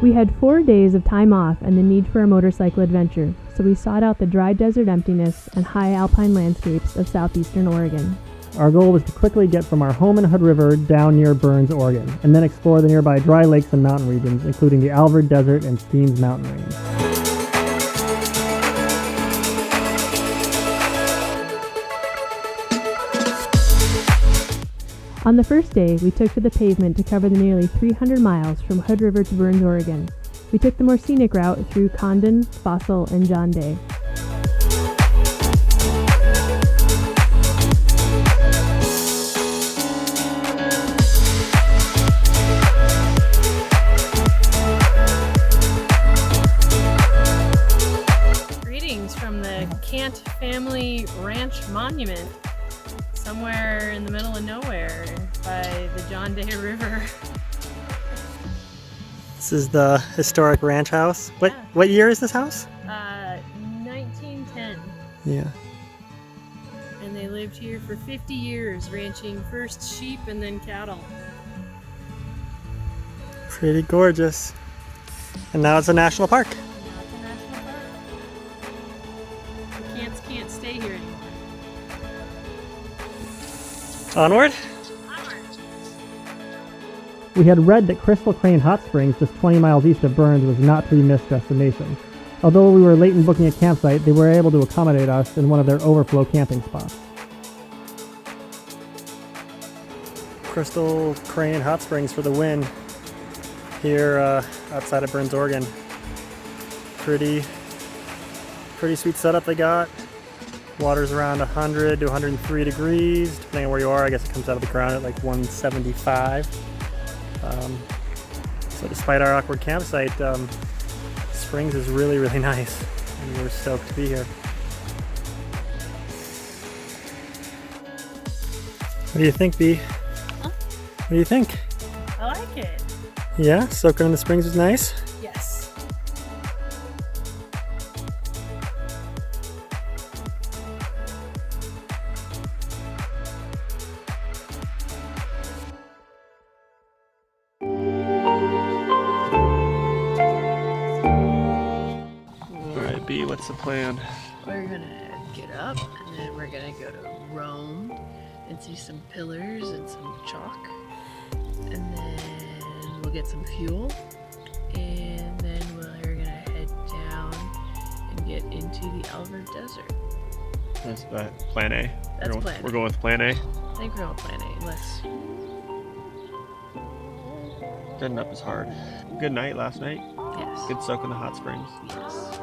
We had 4 days of time off and the need for a motorcycle adventure, so we sought out the dry desert emptiness and high alpine landscapes of southeastern Oregon. Our goal was to quickly get from our home in Hood River down near Burns, Oregon, and then explore the nearby dry lakes and mountain regions, including the Alvord Desert and Steens Mountain Range. On the first day, we took to the pavement to cover the nearly 300 miles from Hood River to Burns, Oregon. We took the more scenic route through Condon, Fossil, and John Day. Greetings from the Cant Family Ranch Monument, somewhere in the middle of nowhere by the John Day River. This is the historic ranch house. What year is this house? 1910. Yeah. And they lived here for 50 years, ranching first sheep and then cattle. Pretty gorgeous. And now it's a national park. Now it's a national park. The Cants can't stay here anymore. Onward? We had read that Crystal Crane Hot Springs, just 20 miles east of Burns, was not to be missed destination. Although we were late in booking a campsite, they were able to accommodate us in one of their overflow camping spots. Crystal Crane Hot Springs for the win here outside of Burns, Oregon. Pretty sweet setup they got. Water's around 100 to 103 degrees, depending on where you are. I guess it comes out of the ground at like 175. So despite our awkward campsite, Springs is really, really nice, and we're stoked to be here. What do you think, Bea? Huh? What do you think? I like it. Yeah, soaking in the springs was nice? Yes. Alright, Bea, what's the plan? We're gonna get up and then we're gonna go to Rome and see some pillars and some chalk. And then we'll get some fuel. And then we're gonna head down and get into the Alvord Desert. That's plan A. That's plan A. We're going with plan A. I think we're going plan A, unless... Getting up is hard. Good night last night. Yes. Good soak in the hot springs. Yes.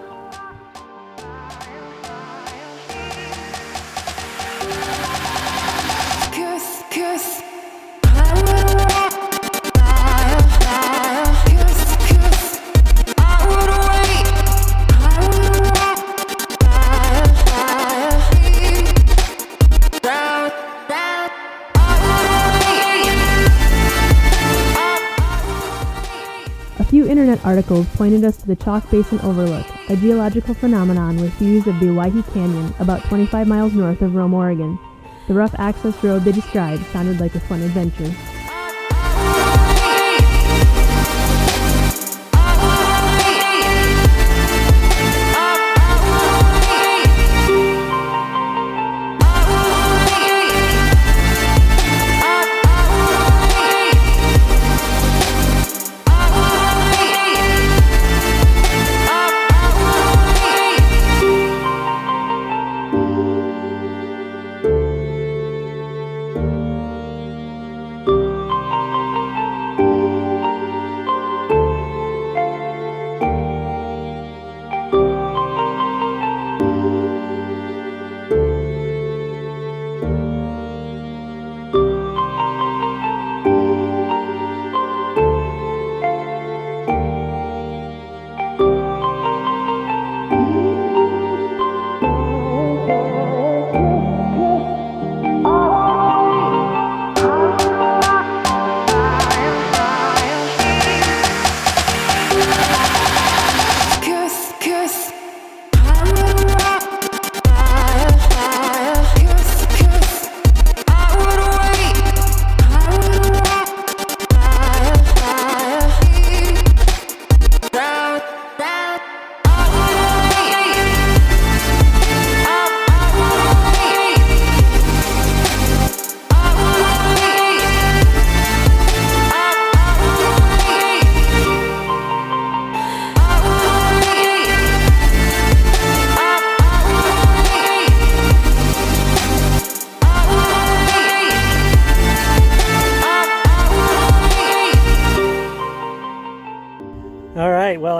A few internet articles pointed us to the Chalk Basin Overlook, a geological phenomenon with views of the Waihi Canyon about 25 miles north of Rome, Oregon. The rough access road they described sounded like a fun adventure.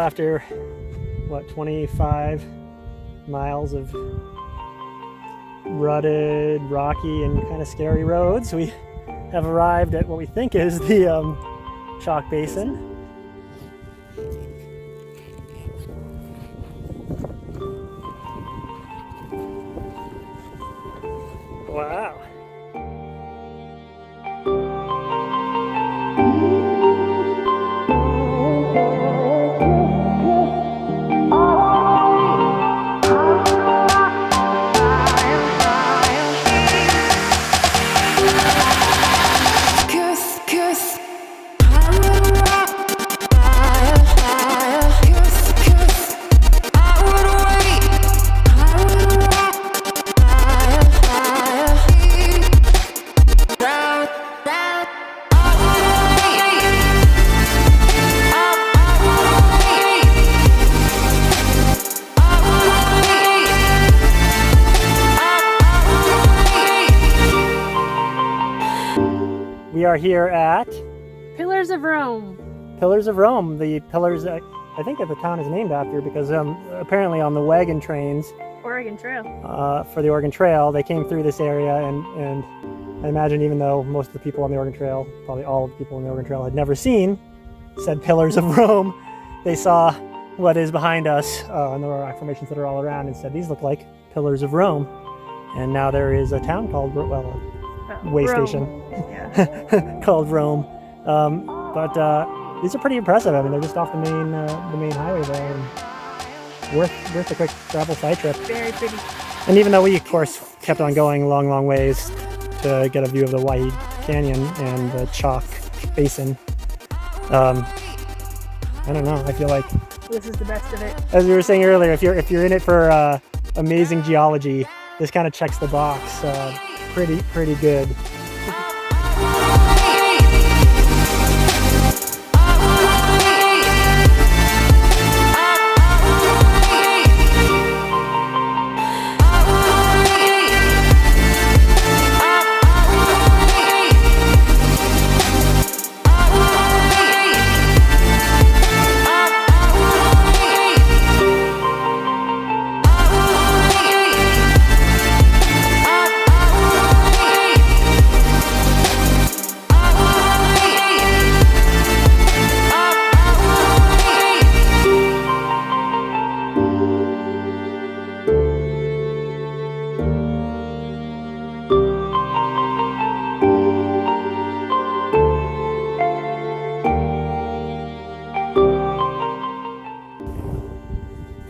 after, what, 25 miles of rutted, rocky, and kind of scary roads, we have arrived at what we think is the Chalk Basin. Wow. We are here at Pillars of Rome. Pillars of Rome. The pillars that I think that the town is named after, because apparently on the wagon trains Oregon Trail. For the Oregon Trail, they came through this area, and I imagine even though most of the people on the Oregon Trail, probably all of the people on the Oregon Trail, had never seen said Pillars of Rome, they saw what is behind us and the rock formations that are all around and said, these look like Pillars of Rome. And now there is a town called, well, a way Rome. station Yeah. called Rome. But these are pretty impressive. I mean, they're just off the main highway there, and worth a quick travel side trip. Very pretty. And even though we, of course, kept on going long ways to get a view of the Waihi Canyon and the Chalk Basin, I don't know. I feel like This is the best of it. as we were saying earlier, if you're in it for amazing geology, this kind of checks the box. Pretty good.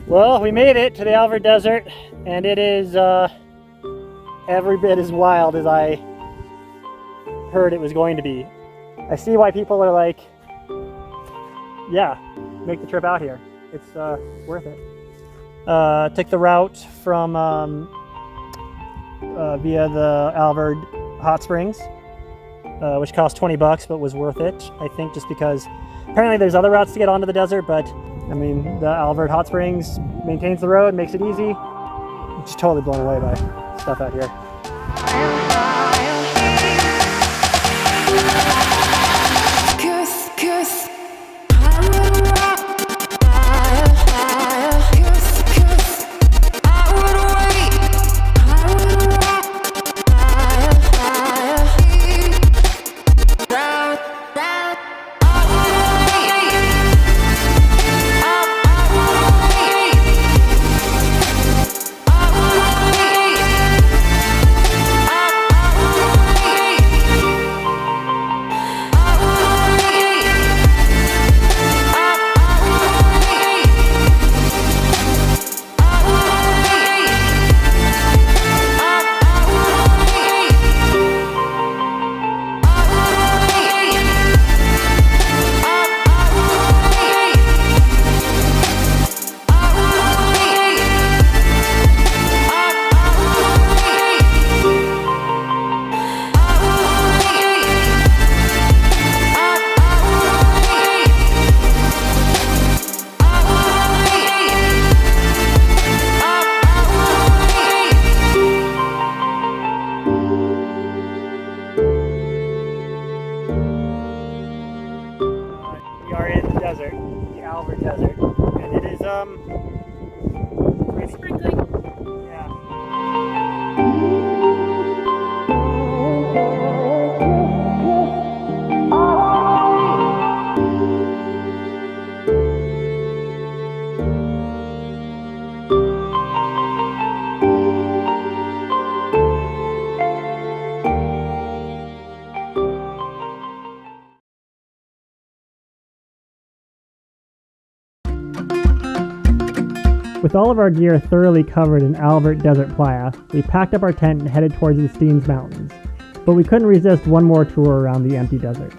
Well, we made it to the Alvord Desert, and it is every bit as wild as I heard it was going to be. I see why people are like, yeah, make the trip out here. It's worth it. Took the route from via the Alvord Hot Springs, which cost $20 but was worth it, I think, just because apparently there's other routes to get onto the desert, but I mean, the Alvord Hot Springs maintains the road, makes it easy. I'm just totally blown away by stuff out here. With all of our gear thoroughly covered in Alvord Desert playa, we packed up our tent and headed towards the Steens Mountains. But we couldn't resist one more tour around the empty desert.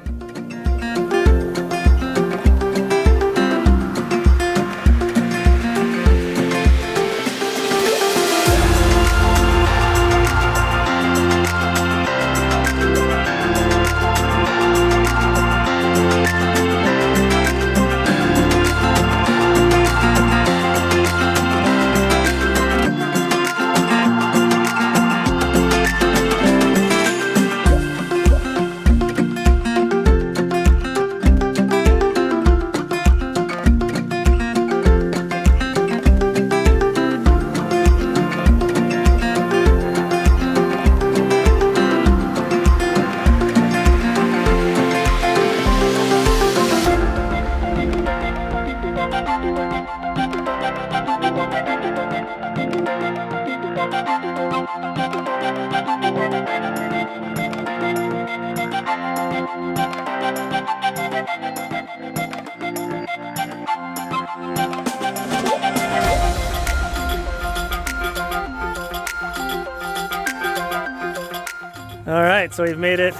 All right, so we've made it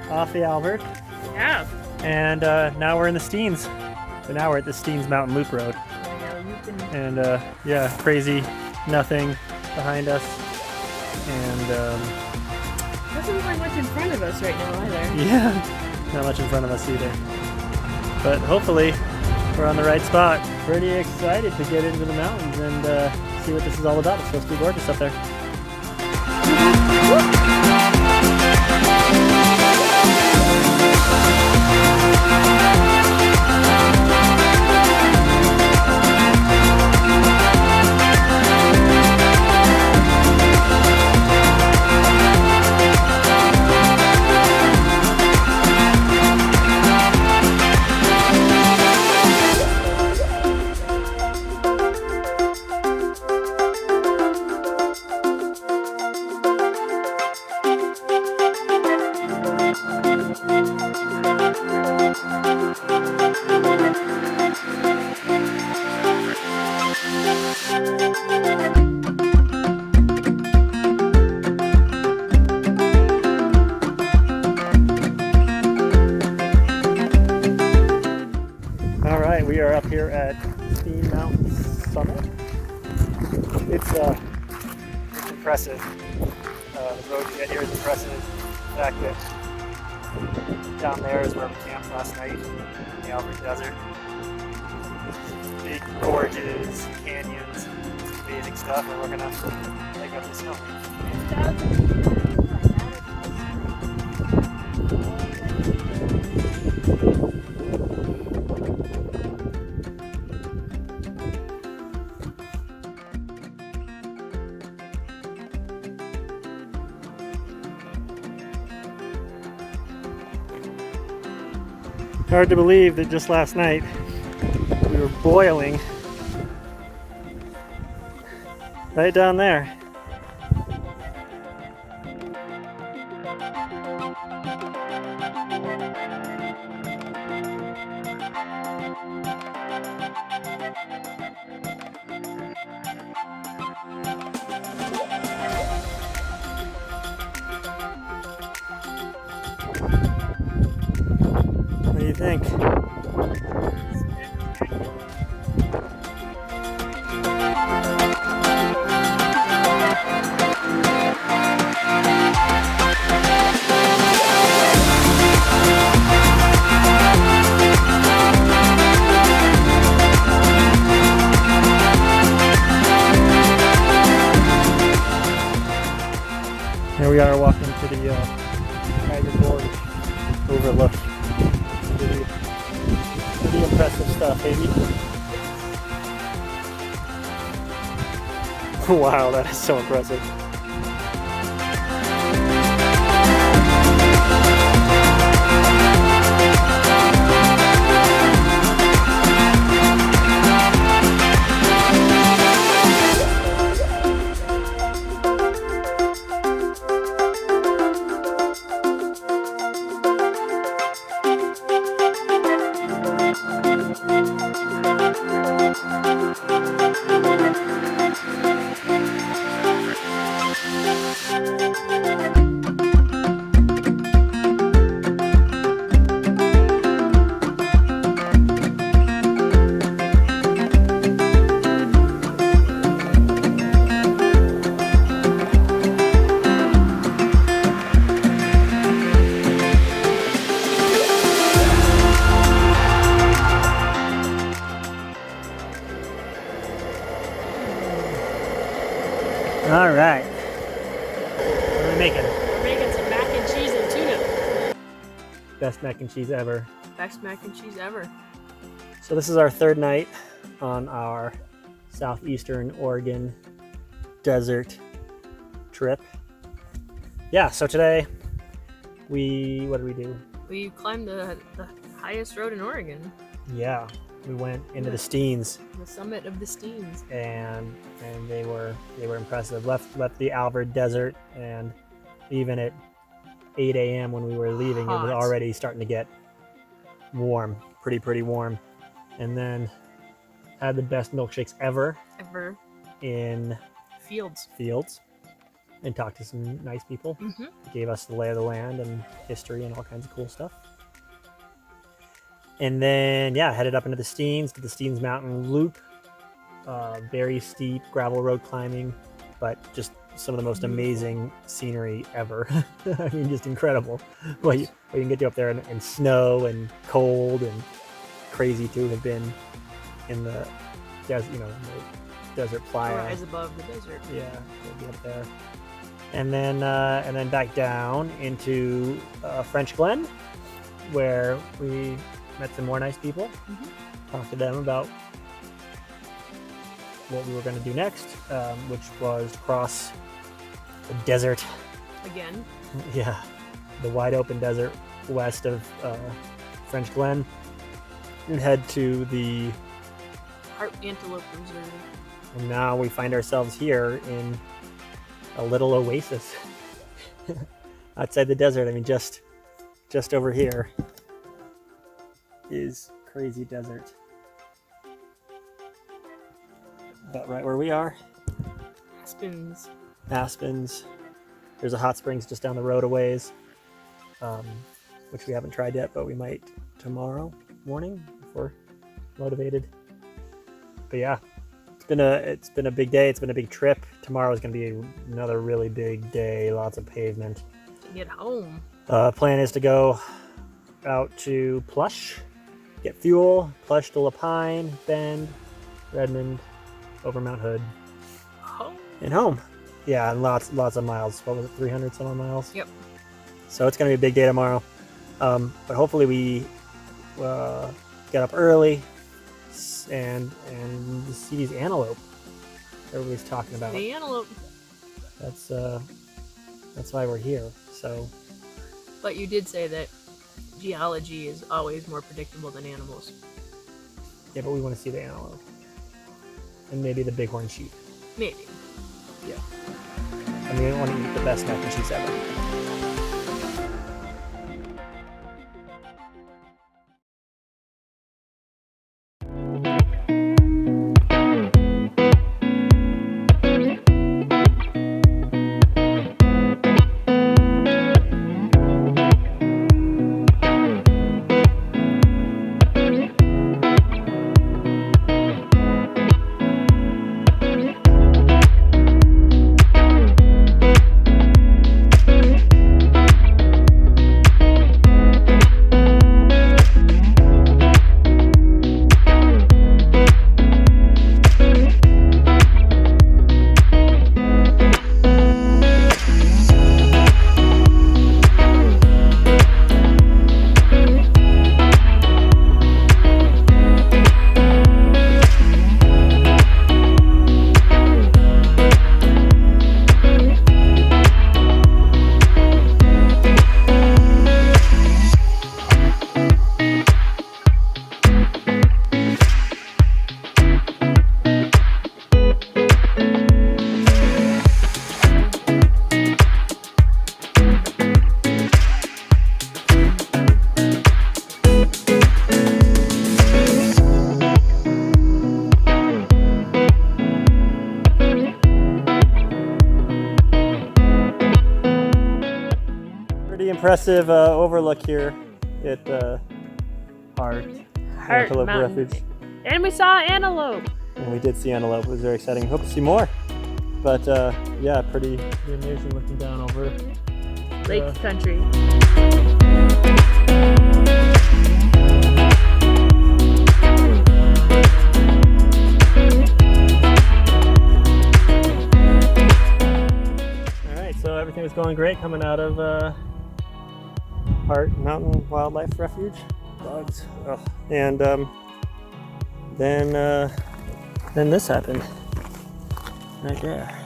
off the Alvord, Yeah. and now we're in the Steens. So now we're at the Steens Mountain Loop Road, and yeah, crazy nothing behind us, and Doesn't look like much in front of us right now either. yeah, not much in front of us either. But hopefully we're on the right spot. Pretty excited to get into the mountains and see what this is all about. It's supposed to be gorgeous up there. We are up here at Steens Mountain Summit. It's impressive. The road to get here is impressive. The fact that down there is where we camped last night in the Alvord Desert. Big gorges, canyons, amazing stuff, and we're gonna take up this hill. Hard to believe that just last night we were boiling right down there. What do you think? Here we are walking to the Kiger Gorge overlook. Pretty impressive stuff, baby. Wow, that is so impressive. All right. What are we making? We're making some mac and cheese and tuna. Best mac and cheese ever. Best mac and cheese ever. So this is our third night on our southeastern Oregon desert trip. Yeah, so today what did we do? We climbed the highest road in Oregon. Yeah, we went into the Steens. The summit of the Steens. And they were impressive. Left the Alvord Desert, and even at 8 a.m. when we were leaving, Hot. it was already starting to get warm, pretty warm. And then had the best milkshakes ever in Fields. And talked to some nice people. Mm-hmm. Gave us the lay of the land and history and all kinds of cool stuff. And then, yeah, headed up into the Steens, to the Steens Mountain Loop. Very steep gravel road climbing, but just some of the most amazing scenery ever. I mean, just incredible. Well, you can get you up there in snow and cold, and crazy to have been in the desert, the desert playa. Rise above the desert. Yeah, we'll be up there. And then back down into French Glen, where we met some more nice people. Mm-hmm. Talked to them about what we were going to do next, which was cross the desert. Again. Yeah, the wide open desert west of French Glen, and head to the Hart Antelope Refuge. And now we find ourselves here in a little oasis outside the desert. I mean, just over here is crazy desert. About right where we are. Aspens. There's a hot springs just down the road a ways, which we haven't tried yet, but we might tomorrow morning if we're motivated. But yeah, it's been a big day. It's been a big trip. Tomorrow is going to be another really big day. Lots of pavement. To get home. Plan is to go out to Plush, get fuel. Plush to Maupin, Bend, Redmond, over Mount Hood, and home. Yeah, and lots of miles. What was it, 300 some odd miles? Yep. So it's going to be a big day tomorrow. But hopefully we get up early and see these antelope everybody's talking about. The antelope. That's why we're here. So. But you did say that geology is always more predictable than animals. Yeah, but we want to see the antelope. And maybe the bighorn sheep. Maybe. Yeah. I mean, we want to eat the best mac and cheese ever. Impressive overlook here at Hart Antelope Mountain. Refuge. And we saw antelope. And we did see antelope. It was very exciting. Hope to see more. But yeah, pretty amazing looking down over Lake country. Everything was going great coming out of Hart Mountain Wildlife Refuge. Bugs. Oh. And then this happened right there.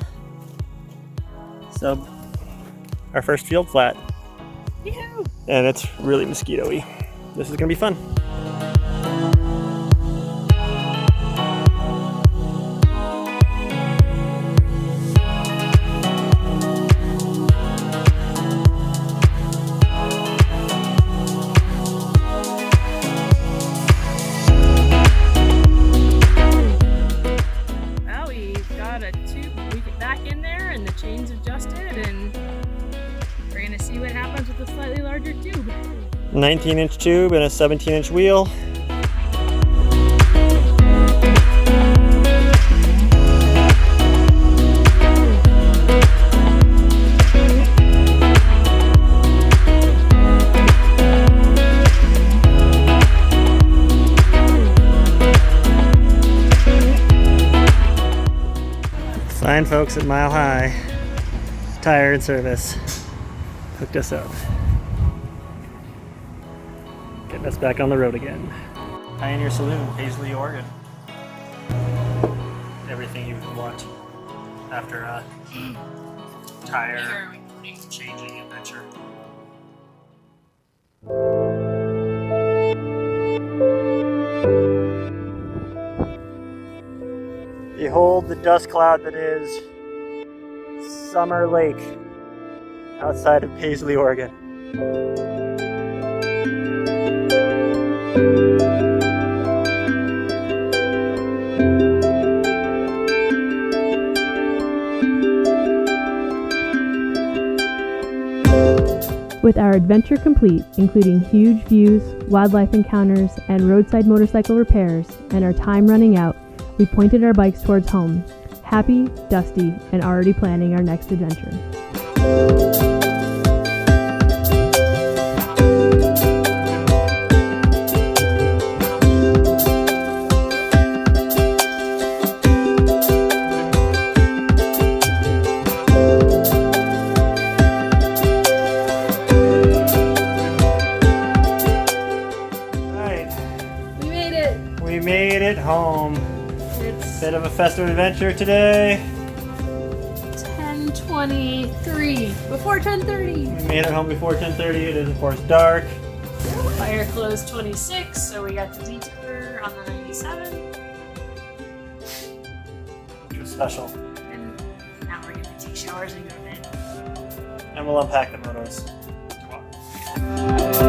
So our first field flat. Yoo-hoo! And it's really mosquito-y. This is gonna be fun. Well, we got a tube, we get back in there and the chain's adjusted, and we're gonna see what happens with a slightly larger tube. 19-inch tube and a 17-inch wheel. Fine folks at Mile High Tire and Service hooked us up. Getting us back on the road again. Pioneer Saloon, Paisley, Oregon. Everything you would want after a tire changing adventure. Behold the dust cloud that is Summer Lake outside of Paisley, Oregon. With our adventure complete, including huge views, wildlife encounters, and roadside motorcycle repairs, and our time running out, we pointed our bikes towards home, happy, dusty, and already planning our next adventure. We made it home. It's Bit of a festive adventure today. 10:23, before 10:30. We made it home before 10:30. It is of course dark. Fire closed 26, so we got the detour on the 97. Which was special. And now we're gonna take showers and go to bed. And we'll unpack the motos tomorrow.